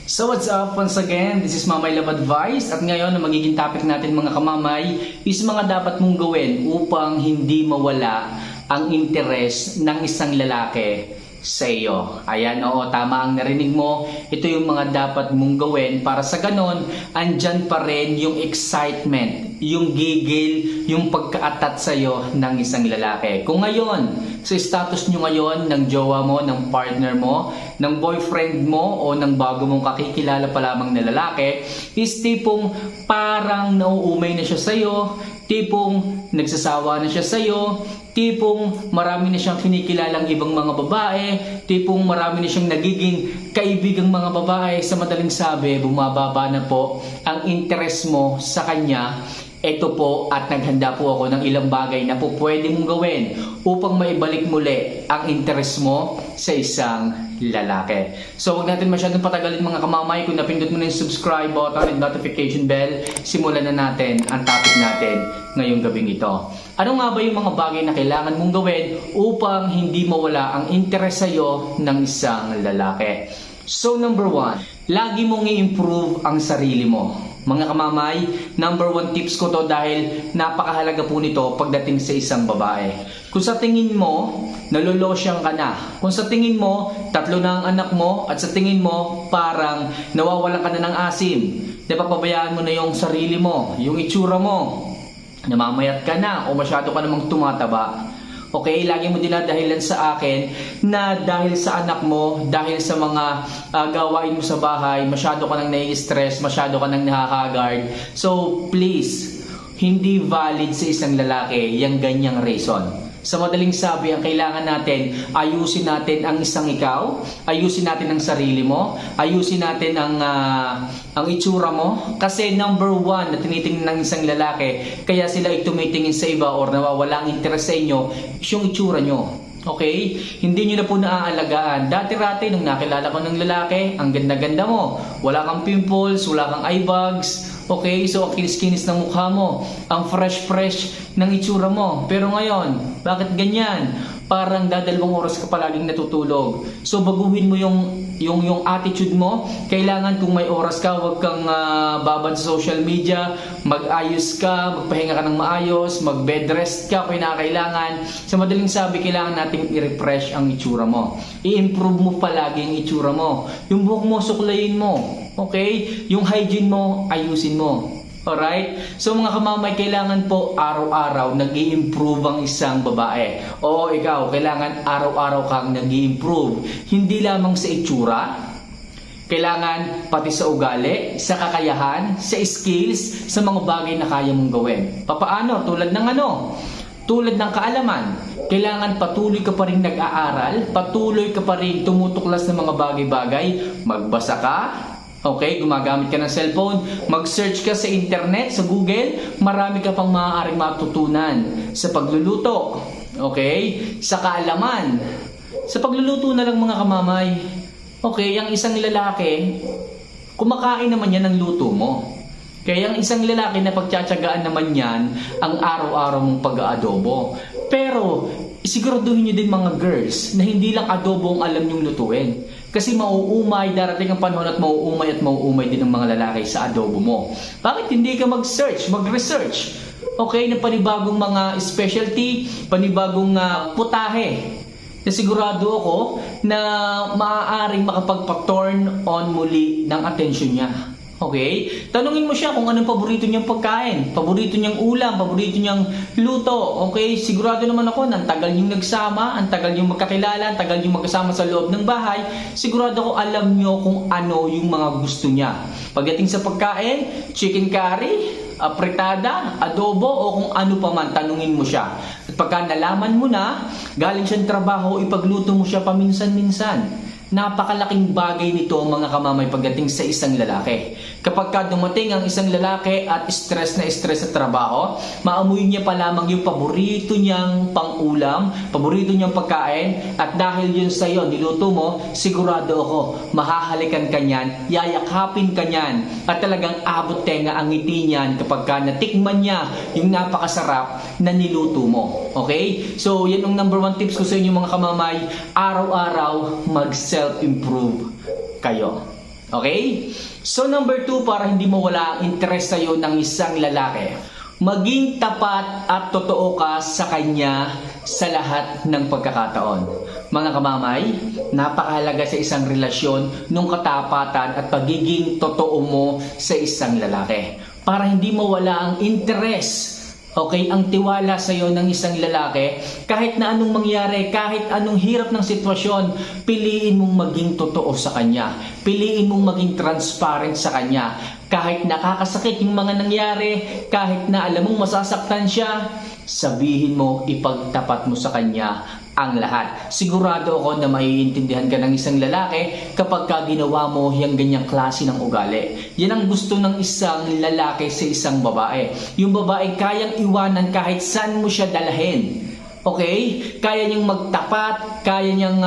So what's up once again, this is Mamay Love Advice at ngayon ang magiging topic natin mga kamamay is mga dapat mong gawin upang hindi mawala ang interes ng isang lalaki sa iyo. Ayan, oo, tama ang narinig mo. Ito yung mga dapat mong gawin para sa ganon, andyan pa rin yung excitement, yung gigil, yung pagka-atat sa iyo ng isang lalaki. Kung ngayon, sa status nyo ngayon ng jowa mo, ng partner mo, ng boyfriend mo o ng bago mong kakikilala pa lamang na lalaki, is tipong parang nauumay na siya sa iyo, tipong nagsasawa na siya sa iyo, tipong marami na siyang kinikilalang ibang mga babae, tipong marami na siyang nagiging kaibigang mga babae, sa madaling sabi, bumababa na po ang interest mo sa kanya. Ito po at naghanda po ako ng ilang bagay na po pwede mong gawin upang maibalik muli ang interest mo sa isang lalaki. So huwag natin masyadong patagalin mga kamamay. Kung napindot mo na yung subscribe button and notification bell, simulan na natin ang topic natin ngayong gabing ito. Ano nga ba yung mga bagay na kailangan mong gawin upang hindi mawala ang interest sa iyo ng isang lalaki? So number 1, lagi mong i-improve ang sarili mo. Mga kamamay, number 1 tips ko to dahil napakahalaga po nito pagdating sa isang babae. Kung sa tingin mo, nalolosyang ka na. Kung sa tingin mo, 3 na ang anak mo at sa tingin mo, parang nawawalan ka na ng asim. Napapabayaan mo na yung sarili mo, yung itsura mo. Namamayat ka na o masyado ka namang tumataba. Okay, lagi mo dinadahilan sa akin na dahil sa anak mo, dahil sa mga gawain mo sa bahay, masyado ka nang nai-stress, masyado ka nang nahahagard. So, please, hindi valid sa isang lalaki yung ganyang reason. Sa madaling sabi, ang kailangan natin, ayusin natin ang isang ikaw, ayusin natin ang sarili mo, ayusin natin ang itsura mo. Kasi number 1 na tinitingnan ng isang lalaki, kaya sila ay tumitingin sa iba or nawawala ang interes sa inyo, yung itsura nyo. Okay? Hindi nyo na po naaalagaan. Dati-rati, nung nakilala ko ng lalaki, ang ganda-ganda mo. Wala kang pimples, wala kang eye bags. Okay? So, ang kinis-kinis ng mukha mo. Ang fresh-fresh ng itsura mo. Pero ngayon, bakit ganyan? Parang dadalawang oras ka palaging natutulog. So, baguhin mo yung attitude mo. Kailangan kung may oras ka, huwag kang babad sa social media. Mag-ayos ka, magpahinga ka ng maayos, mag-bed rest ka kung kailangan. Sa madaling sabi, kailangan nating i-refresh ang itsura mo. I-improve mo palagi ang itsura mo. Yung buhok mo, suklayin mo. Okay? Yung hygiene mo, ayusin mo. Alright? So mga kamamay, kailangan po araw-araw nag-i-improve ang isang babae. Oo, ikaw, kailangan araw-araw kang nag-i-improve. Hindi lamang sa itsura, kailangan pati sa ugali, sa kakayahan, sa skills, sa mga bagay na kaya mong gawin. Papaano? Tulad ng tulad ng kaalaman. Kailangan patuloy ka pa rin nag-aaral, patuloy ka pa rin tumutuklas ng mga bagay-bagay, magbasa ka. Okay, gumagamit ka ng cellphone, mag-search ka sa internet, sa Google, marami ka pang maaaring matutunan sa pagluluto. Okay, sa kaalaman. Sa pagluluto na lang mga kamamay. Okay, ang isang lalaki, kumakain naman yan ng luto mo. Kaya ang isang lalaki na pagtsatsagaan naman yan ang araw-araw mong pag-aadobo. Pero, siguraduhin nyo din mga girls na hindi lang adobo ang alam nyong lutuin. Kasi mauumay, darating ang panahon at mauumay din ang mga lalaki sa adobo mo. Bakit hindi ka mag-search, mag-research? Okay, na panibagong mga specialty, panibagong putahe. Na sigurado ako na maaaring makapagpa-turn on muli ng attention niya. Okay? Tanungin mo siya kung anong paborito niyang pagkain, paborito niyang ulam, paborito niyang luto. Okay? Sigurado naman ako na ang tagal niyong nagsama, ang tagal niyong magkakilala, ang tagal niyong magkasama sa loob ng bahay. Sigurado ako alam niyo kung ano yung mga gusto niya. Pagdating sa pagkain, chicken curry, apritada, adobo o kung ano pa man, tanungin mo siya. At pagka nalaman mo na, galing siyang trabaho, ipagluto mo siya paminsan-minsan. Napakalaking bagay nito mga kamamay pagdating sa isang lalaki. Kapag ka dumating ang isang lalaki at stress na stress sa trabaho, maamoy niya pa lamang yung paborito niyang pang-ulam, paborito niyang pagkain, at dahil yun sa iyo, niluto mo, sigurado ako, mahahalikan ka niyan, yayakapin ka niyan, at talagang abot tenga ang ngiti niyan kapag ka natikman niya yung napakasarap na niluto mo. Okay? So, yan ang number 1 tips ko sa inyo mga kamamay, araw-araw mag-self-improve kayo. Okay? So number 2, para hindi mawala ang interest sa'yo ng isang lalaki, maging tapat at totoo ka sa kanya sa lahat ng pagkakataon. Mga kamamay, napakahalaga sa isang relasyon nung katapatan at pagiging totoo mo sa isang lalaki. Para hindi mawala ang interest, okay, ang tiwala sa iyo ng isang lalaki, kahit na anong mangyari, kahit anong hirap ng sitwasyon, piliin mong maging totoo sa kanya. Piliin mong maging transparent sa kanya. Kahit nakakasakit yung mga nangyari, kahit na alam mong masasaktan siya, sabihin mo, ipagtapat mo sa kanya ang lahat. Sigurado ako na maiintindihan ka ng isang lalaki kapag ginawa mo yung ganyang klase ng ugali. Yan ang gusto ng isang lalaki sa isang babae. Yung babae kayang iwanan kahit saan mo siya dalahin. Okay? Kaya niyang magtapat, kaya niyang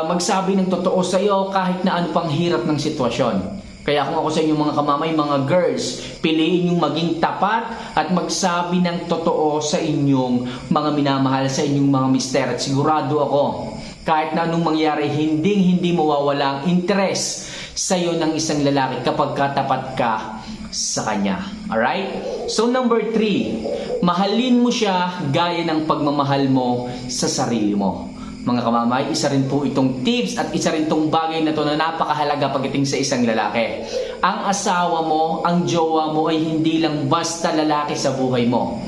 magsabi ng totoo sa iyo kahit na ano pang hirap ng sitwasyon. Kaya kung ako sa inyo mga kamamay, mga girls, piliin yung maging tapat at magsabi ng totoo sa inyong mga minamahal, sa inyong mga mister. At sigurado ako, kahit na anong mangyari, hindi mawawala ang interest sa iyo ng isang lalaki kapag katapat ka sa kanya. Alright? So number 3, mahalin mo siya gaya ng pagmamahal mo sa sarili mo. Mga kamamay, isa rin po itong tips at isa rin itong bagay na to na napakahalaga pagdating sa isang lalaki. Ang asawa mo, ang jowa mo ay hindi lang basta lalaki sa buhay mo.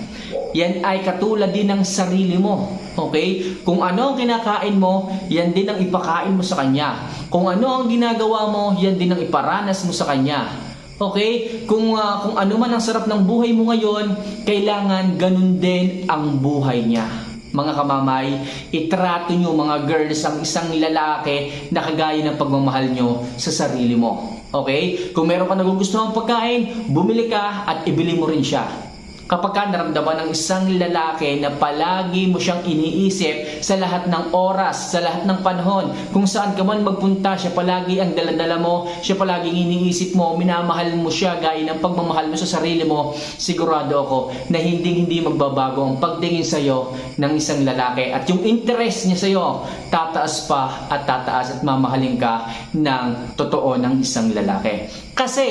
Yan ay katulad din ng sarili mo. Okay? Kung ano ang kinakain mo, yan din ang ipakain mo sa kanya. Kung ano ang ginagawa mo, yan din ang iparanas mo sa kanya. Okay? Kung ano man ang sarap ng buhay mo ngayon, kailangan ganun din ang buhay niya. Mga kamamay, itrato nyo mga girls ang isang lalaki na kagaya ng pagmamahal nyo sa sarili mo. Okay? Kung meron ka nagugustuhan pagkain, bumili ka at ibili mo rin siya. Kapag ka naramdaman ng isang lalaki na palagi mo siyang iniisip sa lahat ng oras, sa lahat ng panahon, kung saan ka man magpunta, siya palagi ang daladala mo, siya palagi iniisip mo, minamahal mo siya gaya ng pagmamahal mo sa sarili mo, sigurado ako na hindi magbabago ang pagtingin sa iyo ng isang lalaki. At yung interest niya sa iyo, tataas pa at tataas at mamahalin ka ng totoo ng isang lalaki. Kasi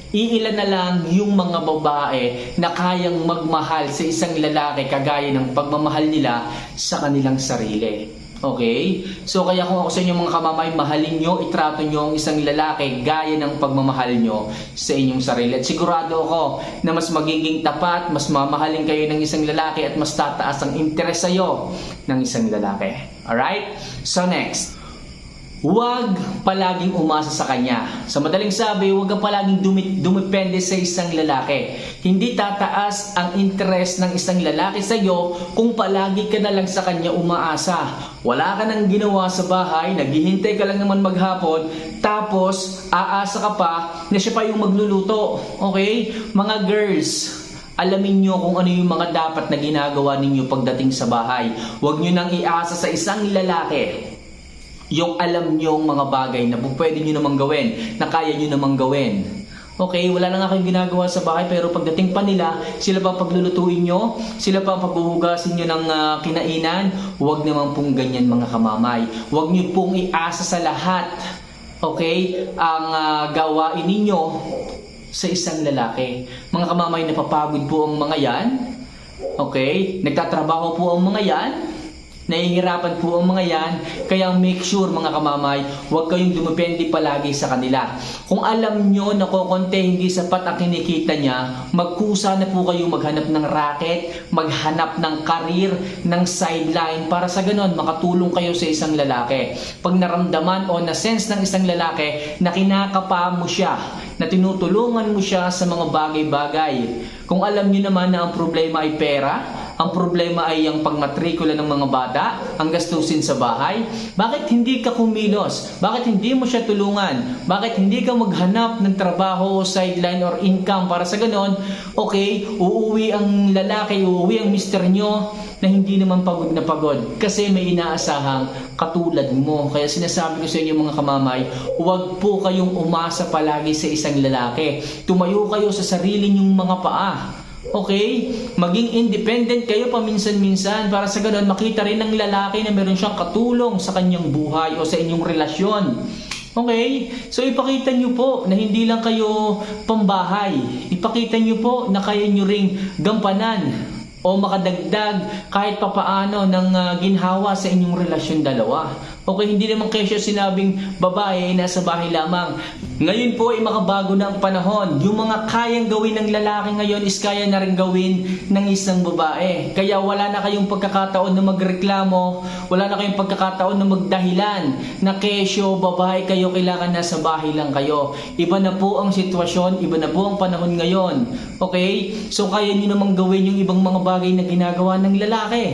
iilan na lang yung mga babae na kayang magmahal sa isang lalaki kagaya ng pagmamahal nila sa kanilang sarili. Okay? So kaya kung ako sa inyo mga kamamay, mahalin nyo, itrato nyo ang isang lalaki gaya ng pagmamahal nyo sa inyong sarili. At sigurado ako na mas magiging tapat, mas mamahalin kayo ng isang lalaki at mas tataas ang interes sa'yo ng isang lalaki. Alright? So next, huwag palaging umasa sa kanya. Sa madaling sabi, huwag ka palaging dumepende sa isang lalaki. Hindi tataas ang interest ng isang lalaki sa iyo kung palagi ka na lang sa kanya umaasa. Wala ka nang ginawa sa bahay, naghihintay ka lang naman maghapon, tapos aasa ka pa na siya pa yung magluluto. Okay? Mga girls, alamin nyo kung ano yung mga dapat na ginagawa ninyo pagdating sa bahay. Huwag nyo nang iasa sa isang lalaki yung alam nyong mga bagay na pwede nyo namang gawin, na kaya nyo namang gawin. Okay, wala na nga kayong ginagawa sa bahay, pero pagdating pa nila, sila pa paglulutuin nyo, sila pa paghuhugasin nyo ng kinainan. Huwag naman pong ganyan mga kamamay. Huwag nyo pong iasa sa lahat, okay, ang gawain ninyo sa isang lalaki. Mga kamamay, napapagod po ang mga yan. Okay, nagtatrabaho po ang mga yan. Nahihirapan po ang mga yan, kaya make sure mga kamamay, huwag kayong dumepende palagi sa kanila. Kung alam nyo na kokonte hindi sapat ang kinikita niya, magkusa na po kayo maghanap ng racket, maghanap ng karir, ng sideline, para sa ganon makatulong kayo sa isang lalaki. Pag naramdaman o na-sense ng isang lalaki na kinakapa mo siya, na tinutulungan mo siya sa mga bagay-bagay, kung alam nyo naman na ang problema ay pera, ang problema ay ang pagmatrikula ng mga bata, ang gastusin sa bahay, bakit hindi ka kumilos? Bakit hindi mo siya tulungan? Bakit hindi ka maghanap ng trabaho, sideline or income para sa ganon? Okay, uuwi ang lalaki, uuwi ang mister nyo na hindi naman pagod na pagod kasi may inaasahang katulad mo. Kaya sinasabi ko sa inyo mga kamamay, huwag po kayong umasa palagi sa isang lalaki. Tumayo kayo sa sarili nyong mga paa. Okay? Maging independent kayo paminsan-minsan para sa ganun makita rin ng lalaki na meron siyang katulong sa kanyang buhay o sa inyong relasyon. Okay? So ipakita nyo po na hindi lang kayo pambahay. Ipakita nyo po na kaya nyo ring gampanan o makadagdag kahit papaano ng ginhawa sa inyong relasyon dalawa. Okay, hindi naman kayo sinabing babae ay nasa bahay lamang. Ngayon po ay makabago na ang panahon. Yung mga kayang gawin ng lalaki ngayon is kaya na rin gawin ng isang babae. Kaya wala na kayong pagkakataon na magreklamo, wala na kayong pagkakataon na magdahilan na kesyo, babae kayo, kailangan nasa bahay lang kayo. Iba na po ang sitwasyon, iba na po ang panahon ngayon. Okay? So kaya nyo namang gawin yung ibang mga bagay na ginagawa ng lalaki.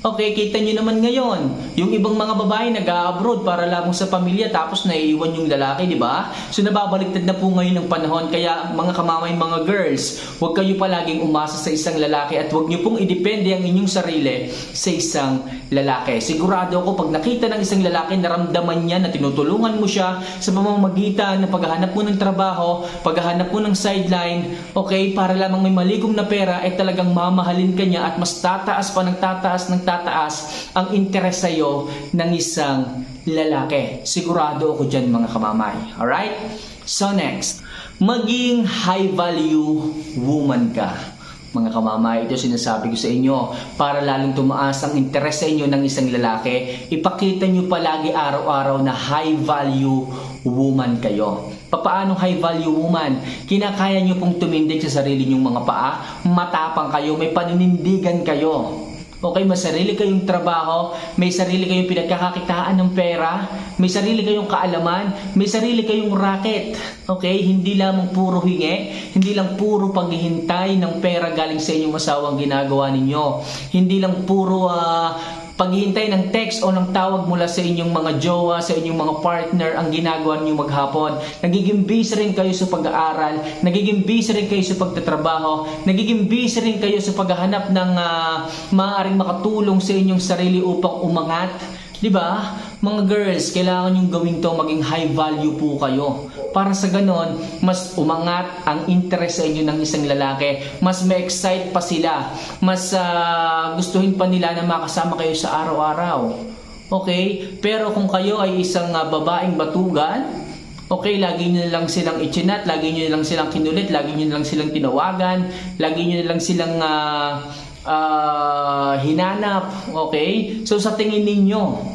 Okay, kita nyo naman ngayon, yung ibang mga babae nag-abroad para lamang sa pamilya tapos naiiwan yung lalaki, di ba? So nababaliktad na po ngayon ng panahon, kaya mga kamamay, mga girls, huwag kayo palaging umasa sa isang lalaki at huwag nyo pong idepende ang inyong sarili sa isang lalaki. Sigurado ako pag nakita ng isang lalaki, naramdaman niya na tinutulungan mo siya sa pamamagitan ng paghahanap mo ng trabaho, paghahanap mo ng sideline, okay, para lamang may maligong na pera, ay talagang mamahalin ka niya at mas tataas pa ng tataas ang interes sa'yo ng isang lalaki. Sigurado ako dyan mga kamamay. Alright? So next, maging high value woman ka. Mga kamamay, ito sinasabi ko sa inyo para lalong tumaas ang interes sa inyo ng isang lalaki. Ipakita nyo palagi araw-araw na high value woman kayo. Paano high value woman? Kinakaya nyo pong tumindig sa sarili nyong mga paa, matapang kayo, may paninindigan kayo. Okay, may sarili kayong trabaho, may sarili kayong pinagkakakitaan ng pera, may sarili kayong kaalaman, may sarili kayong racket. Okay, hindi lamang puro hingi, hindi lang puro paghihintay ng pera galing sa inyong asawang ginagawa ninyo. Hindi lang puro paghihintay ng text o ng tawag mula sa inyong mga jowa, sa inyong mga partner ang ginagawa niyo maghapon. Nagiging busy rin kayo sa pag-aaral, nagiging busy rin kayo sa pagtatrabaho, nagiging busy rin kayo sa paghahanap ng maaaring makatulong sa inyong sarili upang umangat. Diba? Mga girls, kailangan yung gawin to, maging high value po kayo. Para sa ganon, mas umangat ang interest sa inyo ng isang lalaki, mas ma-excite pa sila, mas gustuhin pa nila na makasama kayo sa araw-araw. Okay? Pero kung kayo ay isang babaeng batugan, okay, lagi nyo lang silang itchinat, lagi nyo lang silang kinulit, lagi nyo lang silang tinawagan, lagi nyo lang silang hinanap, okay? So sa tingin ninyo,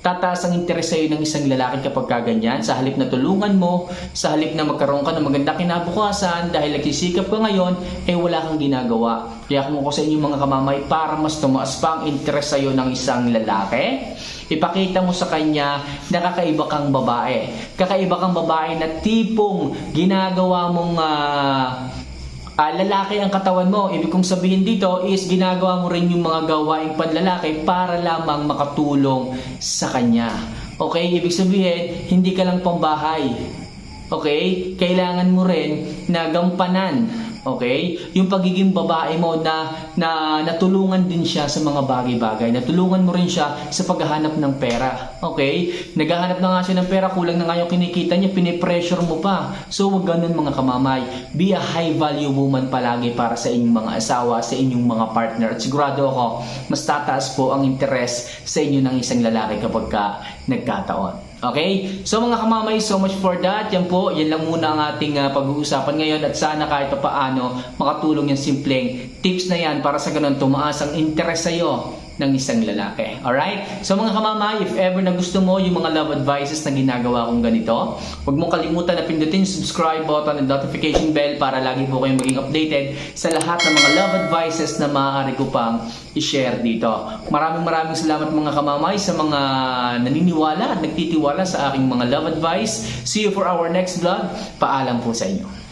tataas ang interes sa'yo ng isang lalaki kapag kaganyan, sa halip na tulungan mo, sa halip na magkaroon ka ng magandang kinabukasan, dahil nagsisikap ka ngayon, wala kang ginagawa. Kaya kung ako sa inyong mga kamamay, para mas tumaas pa ang interes sa'yo ng isang lalaki, ipakita mo sa kanya na kakaiba kang babae. Kakaiba kang babae na tipong ginagawa mong lalaki ang katawan mo. Ibig kong sabihin dito is ginagawa mo rin yung mga gawaing panlalaki para lamang makatulong sa kanya. Okay? Ibig sabihin, hindi ka lang pambahay. Okay? Kailangan mo rin na gampanan. Okay? Yung pagiging babae mo na natulungan din siya sa mga bagay-bagay. Natulungan mo rin siya sa paghahanap ng pera. Okay? Naghahanap na nga siya ng pera, kulang na nga yung kinikita niya, pinipressure mo pa. So, wag ganun mga kamamay. Be a high value woman palagi para sa inyong mga asawa, sa inyong mga partner. At sigurado ako, mas tataas po ang interes sa inyo ng isang lalaki kapag nagkataon. Okay? So mga kamamay, so much for that. Yan po, yan lang muna ang ating pag-uusapan ngayon at sana kahit pa paano makatulong yung simpleng tips na yan para sa ganun tumaas ang interes sa'yo ng isang lalaki. Alright? So mga kamamay, if ever na gusto mo yung mga love advices na ginagawa kong ganito, huwag mong kalimutan na pindutin yung subscribe button and notification bell para lagi po kayong maging updated sa lahat ng mga love advices na maaari ko pang i-share dito. Maraming salamat mga kamamay sa mga naniniwala at nagtitiwala sa aking mga love advice. See you for our next vlog. Paalam po sa inyo.